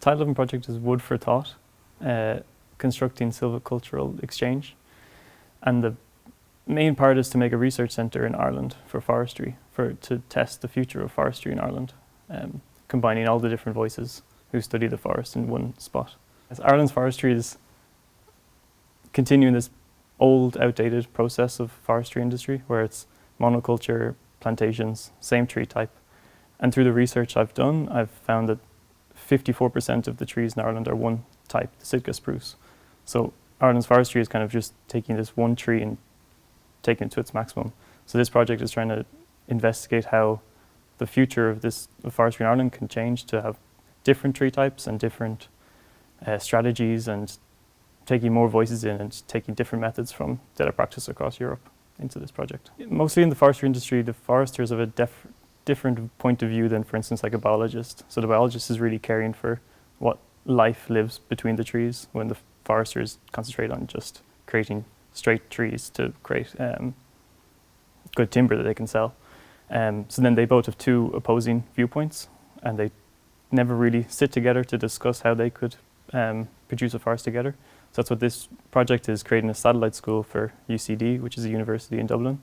title of the project is Wood for Thought, Constructing Silvicultural Exchange. And the main part is to make a research centre in Ireland for forestry, to test the future of forestry in Ireland, combining all the different voices who study the forest in one spot. As Ireland's forestry is continuing this old, outdated process of forestry industry, where it's monoculture, plantations, same tree type. And through the research I've done, I've found that 54% of the trees in Ireland are one type, the Sitka spruce. So Ireland's forestry is kind of just taking this one tree and taking it to its maximum. So this project is trying to investigate how the future of forestry in Ireland can change to have different tree types and different strategies, and taking more voices in and taking different methods from that are practiced across Europe into this project. Mostly in the forestry industry, the foresters have a different point of view than, for instance, like a biologist. So the biologist is really caring for what life lives between the trees, when the foresters concentrate on just creating straight trees to create good timber that they can sell. So then they both have two opposing viewpoints, and they never really sit together to discuss how they could produce a forest together. So that's what this project is, creating a satellite school for UCD, which is a university in Dublin,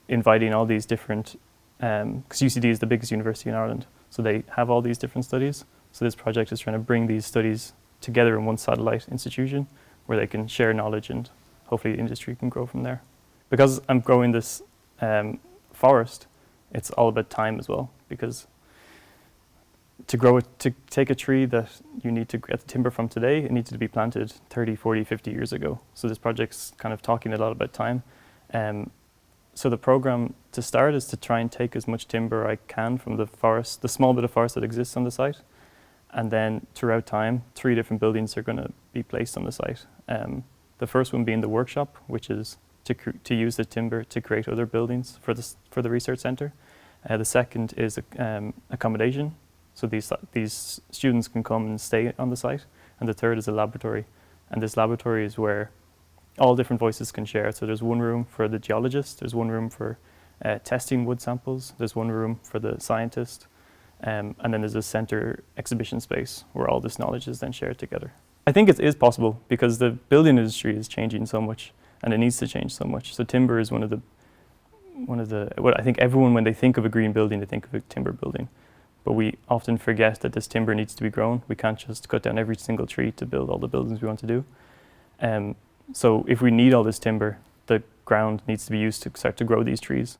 inviting all these different, because UCD is the biggest university in Ireland, so they have all these different studies. So this project is trying to bring these studies together in one satellite institution where they can share knowledge, and hopefully the industry can grow from there. Because I'm growing this forest, it's all about time as well, because to take a tree that you need to get the timber from today, it needs to be planted 30, 40, 50 years ago. So this project's kind of talking a lot about time. So the program to start is to try and take as much timber I can from the forest, the small bit of forest that exists on the site. And then throughout time, 3 different buildings are going to be placed on the site. The first one being the workshop, which is to use the timber to create other buildings for the research centre. The second is accommodation. So these students can come and stay on the site. And the third is a laboratory. And this laboratory is where all different voices can share. So there's one room for the geologist, there's one room for testing wood samples, there's one room for the scientist, and then there's a centre exhibition space where all this knowledge is then shared together. I think it is possible because the building industry is changing so much, and it needs to change so much. So timber is one of the what I think everyone, when they think of a green building, they think of a timber building. But we often forget that this timber needs to be grown. We can't just cut down every single tree to build all the buildings we want to do. So if we need all this timber, the ground needs to be used to start to grow these trees.